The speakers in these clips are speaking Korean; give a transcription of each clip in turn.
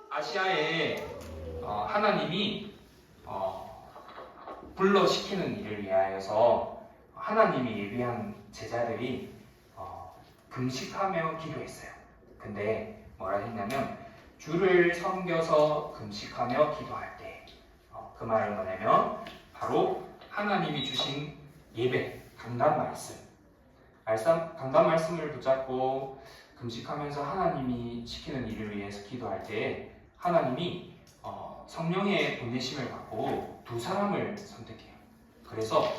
아시아에 하나님이 불러시키는 일을 위하여서 하나님이 예비한 제자들이 금식하며 기도했어요. 근데 뭐라 했냐면 주를 섬겨서 금식하며 기도할 때 그 말은 뭐냐면 바로 하나님이 주신 예배, 강단 말씀, 강단 말씀을 붙잡고 금식하면서 하나님이 시키는 일을 위해서 기도할 때 하나님이 성령의 보내심을 받고 두 사람을 선택해요. 그래서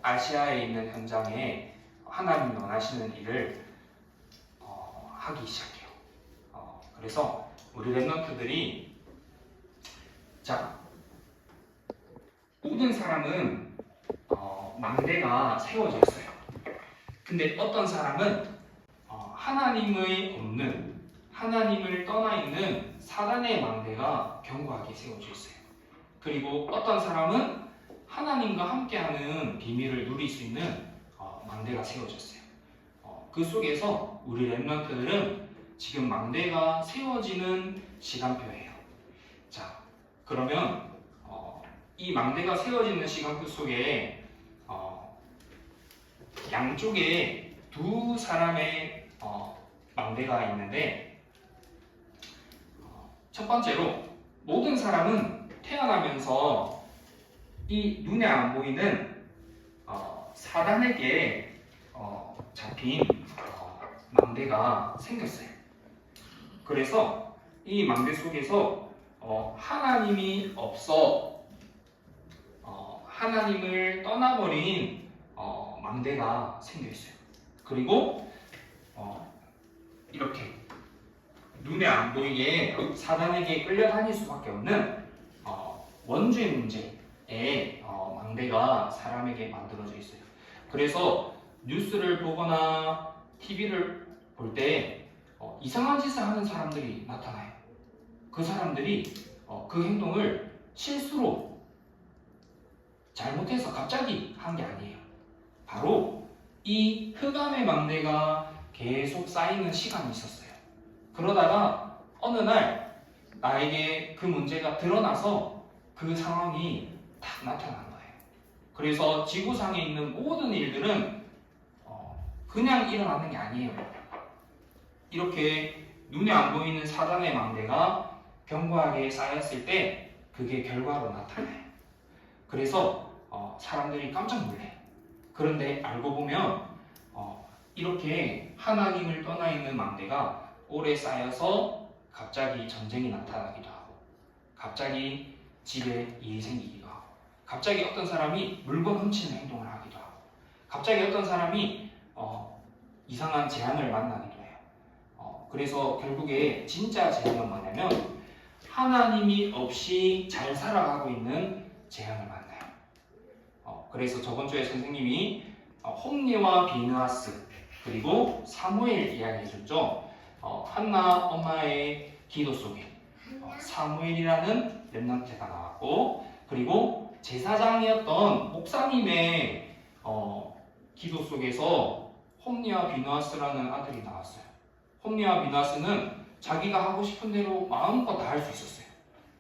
아시아에 있는 현장에 하나님이 원하시는 일을 하기 시작해요. 그래서 우리 랩런트들이 모든 사람은 망대가 세워져 있어요. 근데 어떤 사람은 하나님의 없는, 하나님을 떠나 있는 사단의 망대가 견고하게 세워져 있어요. 그리고 어떤 사람은 하나님과 함께하는 비밀을 누릴 수 있는 망대가 세워졌어요. 그 속에서 우리 랩런트들은 지금 망대가 세워지는 시간표예요. 자, 그러면 이 망대가 세워지는 시간표 속에 양쪽에 두 사람의 망대가 있는데, 첫 번째로 모든 사람은 태어나면서 이 눈에 안 보이는 사단에게 잡힌 망대가 생겼어요. 그래서 이 망대 속에서 하나님이 없어 하나님을 떠나버린 망대가 생겨있어요. 그리고 이렇게 눈에 안 보이게 사단에게 끌려다닐 수밖에 없는 원죄 문제의 망대가 사람에게 만들어져 있어요. 그래서 뉴스를 보거나 TV를 볼 때 이상한 짓을 하는 사람들이 나타나요. 그 사람들이 그 행동을 실수로 잘못해서 갑자기 한 게 아니에요. 바로 이 흑암의 망대가 계속 쌓이는 시간이 있었어요. 그러다가 어느 날 나에게 그 문제가 드러나서 그 상황이 딱 나타난 거예요. 그래서 지구상에 있는 모든 일들은 그냥 일어나는 게 아니에요. 이렇게 눈에 안 보이는 사단의 망대가 견고하게 쌓였을 때 그게 결과로 나타나요. 그래서 사람들이 깜짝 놀래요. 그런데 알고 보면 이렇게 하나님을 떠나 있는 망대가 오래 쌓여서 갑자기 전쟁이 나타나기도 하고, 갑자기 집에 일이 생기기도 하고, 갑자기 어떤 사람이 물건 훔치는 행동을 하기도 하고, 갑자기 어떤 사람이 이상한 재앙을 만나기도 해요. 그래서 결국에 진짜 재앙은 뭐냐면 하나님이 없이 잘 살아가고 있는 재앙을 만나요. 그래서 저번 주에 선생님이 홈리와 비느하스 그리고 사무엘 이야기 해줬죠. 한나 엄마의 기도 속에 사무엘이라는 렘넌트가 나왔고, 그리고 제사장이었던 목사님의 기도 속에서 홈리와 비느하스라는 아들이 나왔어요. 홈리와 비느하스는 자기가 하고 싶은 대로 마음껏 다 할 수 있었어요.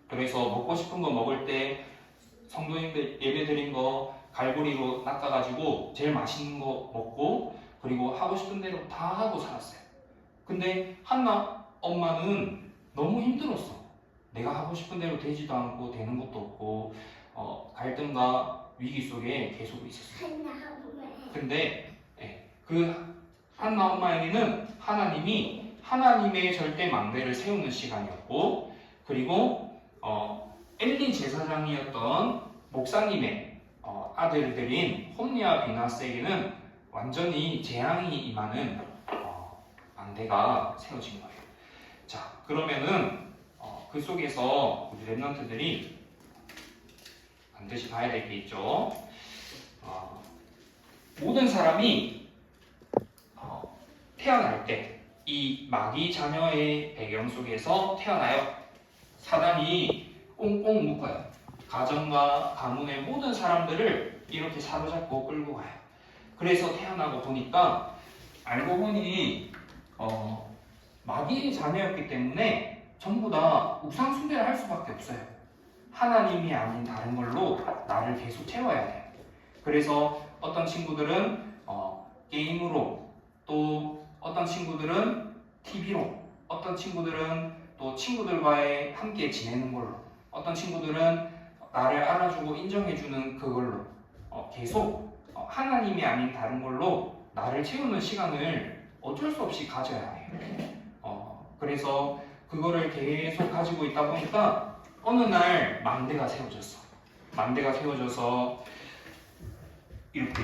그래서 먹고 싶은 거 먹을 때 성도님들 예배드린 거 갈고리로 낚아가지고 제일 맛있는 거 먹고, 그리고 하고 싶은 대로 다 하고 살았어요. 근데 한나 엄마는 너무 힘들었어. 내가 하고 싶은 대로 되지도 않고 되는 것도 없고 갈등과 위기 속에 계속 있었어요. 근데 그 한나 엄마에게는 하나님이 하나님의 절대 망대를 세우는 시간이었고, 그리고 엘리 제사장이었던 목사님의 아들들인 홈리와 비느하스에게는 완전히 재앙이 임하는 망대가 세워진 거예요. 자, 그러면은 그 속에서 우리 랩런트들이 반드시 봐야 될 게 있죠. 모든 사람이 태어날 때 이 마귀 자녀의 배경 속에서 태어나요. 사단이 꽁꽁 묶어요. 가정과 가문의 모든 사람들을 이렇게 사로잡고 끌고 가요. 그래서 태어나고 보니까 알고 보니 마귀의 자녀였기 때문에 전부 다 우상 숭배를 할 수밖에 없어요. 하나님이 아닌 다른 걸로 나를 계속 채워야 돼요. 그래서 어떤 친구들은 게임으로, 또 어떤 친구들은 TV로, 어떤 친구들은 또 친구들과의 함께 지내는 걸로, 어떤 친구들은 나를 알아주고 인정해주는 그걸로 계속 하나님이 아닌 다른 걸로 나를 채우는 시간을 어쩔 수 없이 가져야 해요. 그래서 그거를 계속 가지고 있다 보니까 어느 날 망대가 세워졌어. 망대가 세워져서 이렇게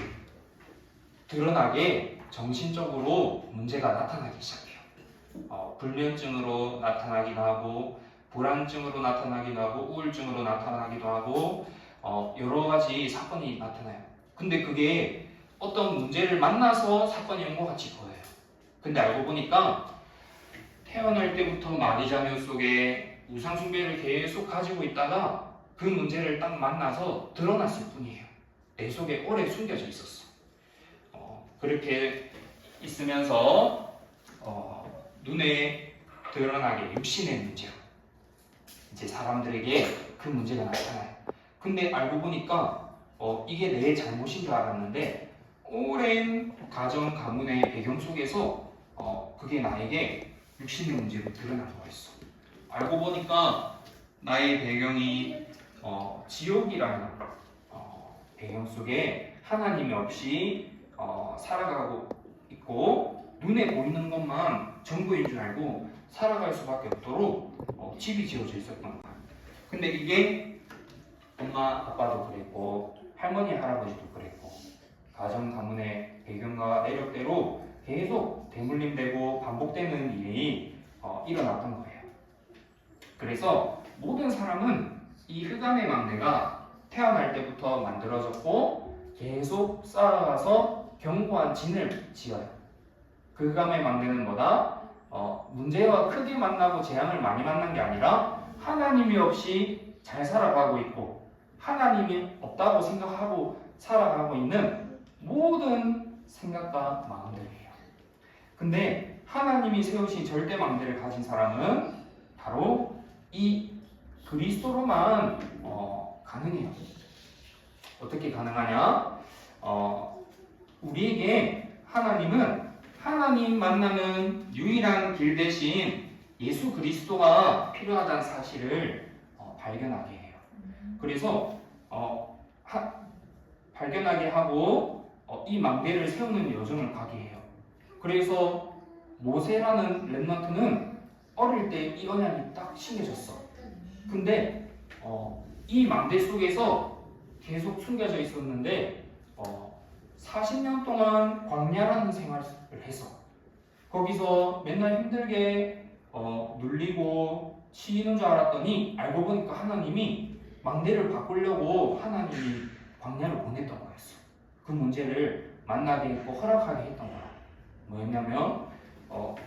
드러나게 정신적으로 문제가 나타나기 시작해요. 불면증으로 나타나기도 하고, 불안증으로 나타나기도 하고, 우울증으로 나타나기도 하고, 여러 가지 사건이 나타나요. 근데 그게 어떤 문제를 만나서 사건이 온 것 같이 보여요. 근데 알고 보니까 태어날 때부터 마귀 자녀 속에 우상 숭배를 계속 가지고 있다가 그 문제를 딱 만나서 드러났을 뿐이에요. 내 속에 오래 숨겨져 있었어. 그렇게 있으면서 눈에 드러나게 육신의 문제로 이제 사람들에게 그 문제가 나타나요. 근데 알고 보니까 이게 내 잘못인 줄 알았는데 오랜 가정 가문의 배경 속에서 그게 나에게 육신의 문제로 드러난 거였어. 알고 보니까 나의 배경이 지옥이라는 배경 속에 하나님이 없이 살아가고 있고 눈에 보이는 것만 전부인 줄 알고 살아갈 수밖에 없도록 집이 지어져 있었던 거야. 근데 이게 엄마 아빠도 그랬고 할머니 할아버지도 그랬고 가정 가문의 배경과 내력대로 계속 대물림되고 반복되는 일이 일어났던 거예요. 그래서 모든 사람은 이 흑암의 망대가 태어날 때부터 만들어졌고 계속 쌓아가서 견고한 진을 지어요. 그 흑암의 망대는 뭐다? 문제와 크게 만나고 재앙을 많이 만난 게 아니라 하나님이 없이 잘 살아가고 있고 하나님이 없다고 생각하고 살아가고 있는 모든 생각과 마음들이에요. 근데 하나님이 세우신 절대 망대를 가진 사람은 바로 이 그리스도로만 가능해요. 어떻게 가능하냐? 우리에게 하나님은 하나님 만나는 유일한 길 대신 예수 그리스도가 필요하다는 사실을 발견하게 해요. 그래서 발견하게 하고 이 망대를 세우는 여정을 가게 해요. 그래서 모세라는 렘넌트는 어릴 때 이 언약이 딱 심겨졌어. 근데 이 망대 속에서 계속 숨겨져 있었는데 40년 동안 광야라는 생활을 해서 거기서 맨날 힘들게 눌리고 치이는 줄 알았더니 알고 보니까 하나님이 망대를 바꾸려고 하나님이 광야를 보냈던 거였어. 그 문제를 만나게 했고 허락하게 했던 거야. 뭐였냐면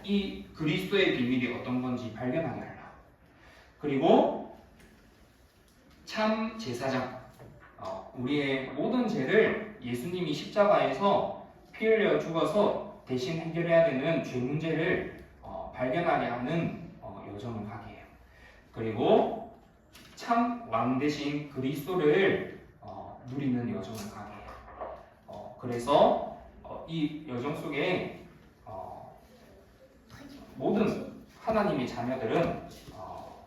이 그리스도의 비밀이 어떤 건지 발견하게 하려고. 그리고 참 제사장, 우리의 모든 죄를 예수님이 십자가에서 피 흘려 죽어서 대신 해결해야 되는 죄 문제를 발견하게 하는 여정을 가게 해요. 그리고 참 왕 대신 그리스도를 누리는 여정을 가게 해요. 그래서 이 여정 속에 모든 하나님의 자녀들은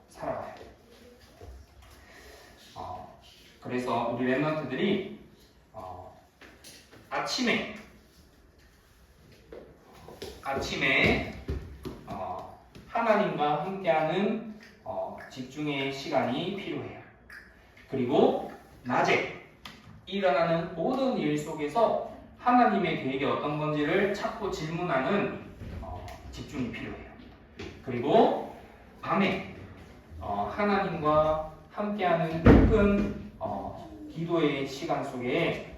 살아가요. 그래서 우리 렘넌트들이 아침에 하나님과 함께하는 집중의 시간이 필요해요. 그리고 낮에 일어나는 모든 일 속에서 하나님의 계획이 어떤 건지를 찾고 질문하는 집중이 필요해요. 그리고 밤에 하나님과 함께하는 깊은 기도의 시간 속에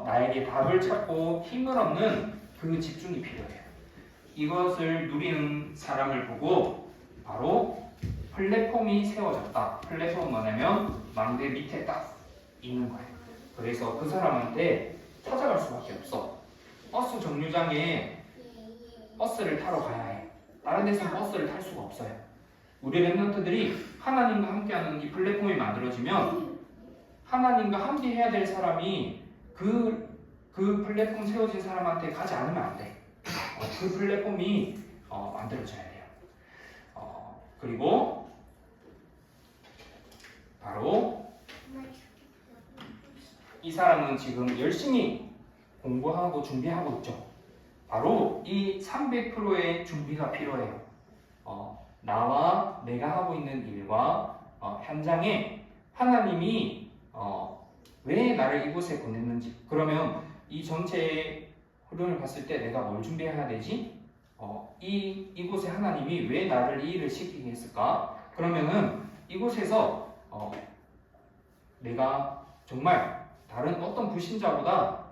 나에게 답을 찾고 힘을 얻는 그 집중이 필요해요. 이것을 누리는 사람을 보고 바로 플랫폼이 세워졌다. 플랫폼은 뭐냐면 망대 밑에 딱 있는 거예요. 그래서 그 사람한테 찾아갈 수밖에 없어. 버스 정류장에 버스를 타러 가야 해. 다른 데서 버스를 탈 수가 없어요. 우리 랩런트들이 하나님과 함께하는 이 플랫폼이 만들어지면 하나님과 함께 해야 될 사람이 그 플랫폼 세워진 사람한테 가지 않으면 안 돼. 그 플랫폼이 만들어져야 돼요. 그리고 바로 이 사람은 지금 열심히 공부하고 준비하고 있죠. 바로 이 300%의 준비가 필요해요. 나와 내가 하고 있는 일과 현장에 하나님이 왜 나를 이곳에 보냈는지, 그러면 이 전체의 흐름을 봤을 때 내가 뭘 준비해야 되지? 이곳에 하나님이 왜 나를 이 일을 시키게 했을까? 그러면은 이곳에서 내가 정말 다른 어떤 불신자보다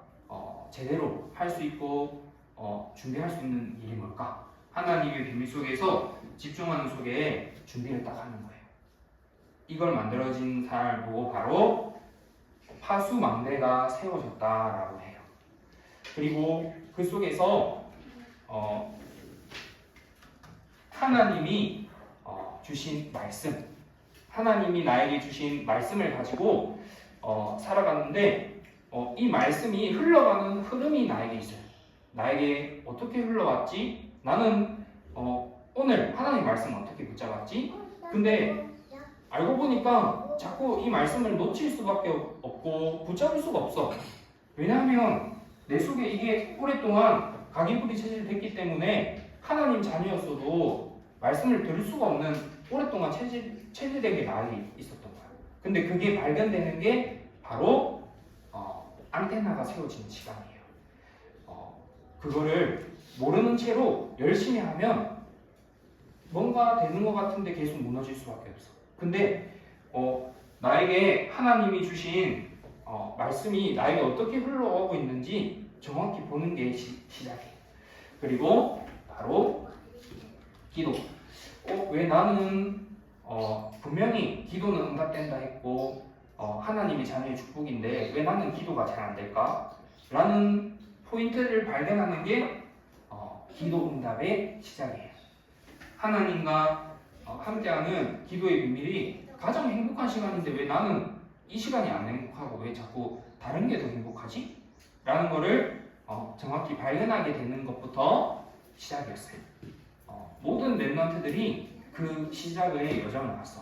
제대로 할 수 있고 준비할 수 있는 일이 뭘까? 하나님의 비밀 속에서 집중하는 속에 준비를 딱 하는 거예요. 이걸 만들어진 사람을 보고 바로 파수망대가 세워졌다라고 해요. 그리고 그 속에서 하나님이 주신 말씀, 하나님이 나에게 주신 말씀을 가지고 살아갔는데 이 말씀이 흘러가는 흐름이 나에게 있어요. 나에게 어떻게 흘러왔지? 나는 오늘 하나님 말씀 어떻게 붙잡았지? 근데 알고 보니까 자꾸 이 말씀을 놓칠 수밖에 없고 붙잡을 수가 없어. 왜냐하면 내 속에 이게 오랫동안 각인뿌리 체질됐기 때문에 하나님 자녀였어도 말씀을 들을 수가 없는 오랫동안 체질된 게 나에게 있었던 거야. 근데 그게 발견되는 게 바로 안테나가 세워지는 시간이에요. 그거를 모르는 채로 열심히 하면 뭔가 되는 것 같은데 계속 무너질 수밖에 없어. 근데 나에게 하나님이 주신 말씀이 나에게 어떻게 흘러가고 있는지 정확히 보는 게 시작이에요. 그리고 바로 기도. 왜 나는 분명히 기도는 응답된다 했고 하나님이 자녀의 축복인데 왜 나는 기도가 잘 안 될까? 라는 포인트를 발견하는 게 기도 응답의 시작이에요. 하나님과 함께하는 기도의 비밀이 가장 행복한 시간인데 왜 나는 이 시간이 안 행복하고 왜 자꾸 다른 게 더 행복하지? 라는 거를 정확히 발견하게 되는 것부터 시작이었어요. 모든 랩런트들이 그 시작의 여정을 갔어.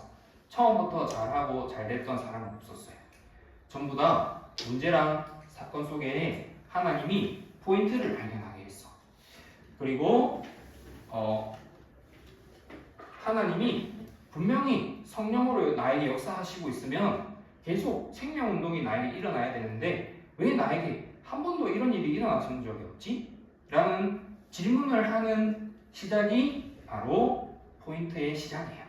처음부터 잘하고 잘됐던 사람은 없었어요. 전부 다 문제랑 사건 속에 하나님이 포인트를 발견하게 했어. 그리고 하나님이 분명히 성령으로 나에게 역사하시고 있으면 계속 생명운동이 나에게 일어나야 되는데 왜 나에게 한 번도 이런 일이 일어나신 적이 없지? 라는 질문을 하는 시작이 바로 포인트의 시작이에요.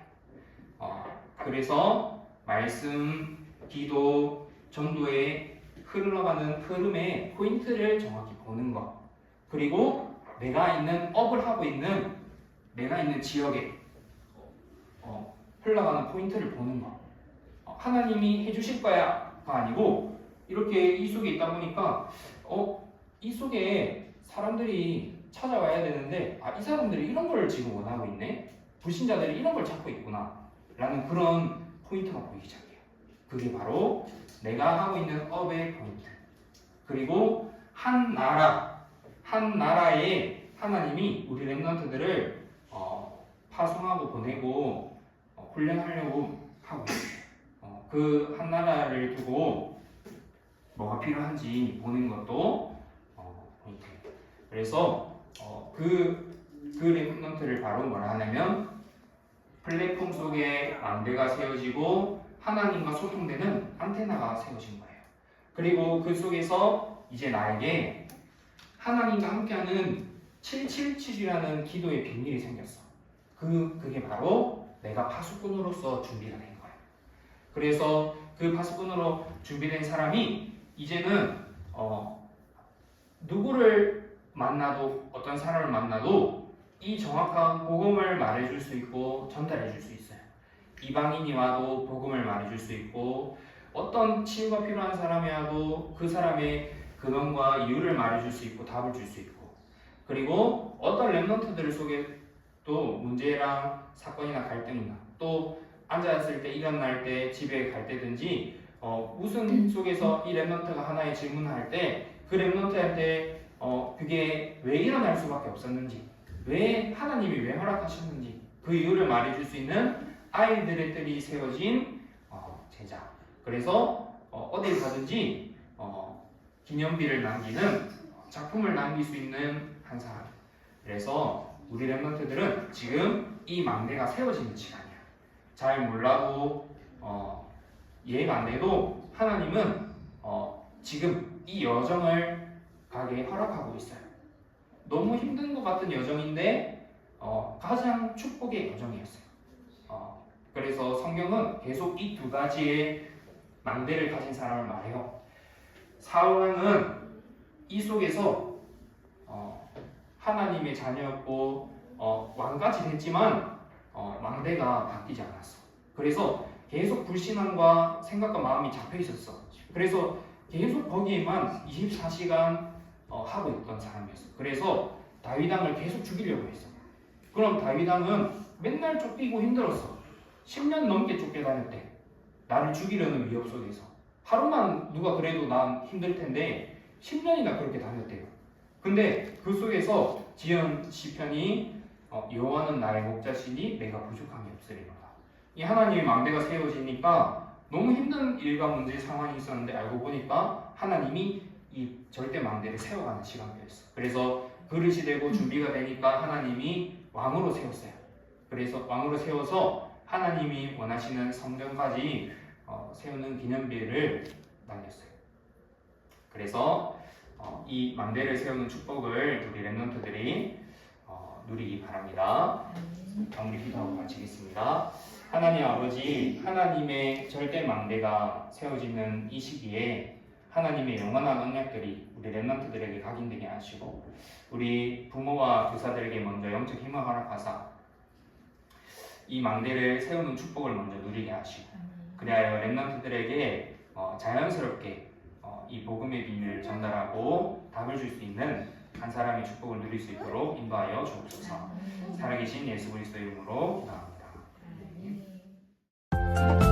그래서 말씀, 기도, 전도에 흘러가는 흐름의 포인트를 정확히 보는 것, 그리고 내가 있는 업을 하고 있는 내가 있는 지역에 흘러가는 포인트를 보는 것. 하나님이 해주실 거야가 아니고 이렇게 이 속에 있다 보니까 이 속에 사람들이 찾아와야 되는데 이 사람들이 이런 걸 지금 원하고 있네? 불신자들이 이런 걸 찾고 있구나 라는 그런 포인트가 보이기 시작해요. 그게 바로 내가 하고 있는 업의 포인트. 그리고 한 나라에 하나님이 우리 랩런트들을 파송하고 보내고 훈련하려고 하고 있어요. 그 한 나라를 두고 뭐가 필요한지 보는 것도 포인트예요. 그래서 그 랩런트를 바로 뭐라 하냐면 플랫폼 속에 망대가 세워지고 하나님과 소통되는 안테나가 세워진 거예요. 그리고 그 속에서 이제 나에게 하나님과 함께하는 777이라는 기도의 비밀이 생겼어. 그게 바로 내가 파수꾼으로서 준비가 된 거예요. 그래서 그 파수꾼으로 준비된 사람이 이제는 누구를 만나도 어떤 사람을 만나도 이 정확한 복음을 말해줄 수 있고 전달해줄 수 있어요. 이방인이 와도 복음을 말해줄 수 있고 어떤 치유가 필요한 사람이 와도 그 사람의 근원과 이유를 말해줄 수 있고 답을 줄 수 있고 그리고 어떤 렘넌트들 속에 또 문제랑 사건이나 갈등이나 또 앉아있을 때 일어날 때 집에 갈 때든지 무슨 속에서 이 렘넌트가 하나의 질문을 할 때 그 렘넌트한테 그게 왜 일어날 수밖에 없었는지 왜 하나님이 왜 허락하셨는지 그 이유를 말해줄 수 있는 아이들의 뜰이 세워진 제자. 그래서 어딜 가든지 기념비를 남기는 작품을 남길 수 있는 한 사람. 그래서 우리 렘넌트들은 지금 이 망대가 세워지는 시간이야. 잘 몰라도 이해가 안 돼도 하나님은 지금 이 여정을 가게 허락하고 있어요. 너무 힘든 것 같은 여정인데 가장 축복의 여정이었어요. 그래서 성경은 계속 이 두 가지의 망대를 가진 사람을 말해요. 사울왕은 이 속에서 하나님의 자녀였고 왕까지 됐지만 망대가 바뀌지 않았어. 그래서 계속 불신앙과 생각과 마음이 잡혀 있었어. 그래서 계속 거기에만 24시간 하고 있던 사람이었어. 그래서 다윗왕을 계속 죽이려고 했어. 그럼 다윗왕은 맨날 쫓기고 힘들었어. 10년 넘게 쫓겨다녔대. 나를 죽이려는 위협 속에서. 하루만 누가 그래도 난 힘들 텐데 10년이나 그렇게 다녔대요. 근데 그 속에서 지은 시편이 여호와는 나의 목자시니 내가 부족함이 없으리로다. 이 하나님의 망대가 세워지니까 너무 힘든 일과 문제 상황이 있었는데 알고 보니까 하나님이 이 절대 망대를 세워가는 시간표였어. 그래서 그릇이 되고 준비가 되니까 하나님이 왕으로 세웠어요. 그래서 왕으로 세워서 하나님이 원하시는 성전까지 세우는 기념비를 남겼어요. 그래서 이 망대를 세우는 축복을 우리 렘넌트들이 누리기 바랍니다. 우리 기도하고 마치겠습니다. 하나님 아버지, 하나님의 절대 망대가 세워지는 이 시기에 하나님의 영원한 언약들이 우리 렘넌트들에게 각인되게 하시고 우리 부모와 교사들에게 먼저 영적 힘을 허락하사 이 망대를 세우는 축복을 먼저 누리게 하시고 그리하여 렘넌트들에게 자연스럽게 이 복음의 비밀을 전달하고 답을 줄 수 있는 한 사람의 축복을 누릴 수 있도록 인도하여 주옵소서. 살아계신 예수 그리스도의 이름으로 기도합니다.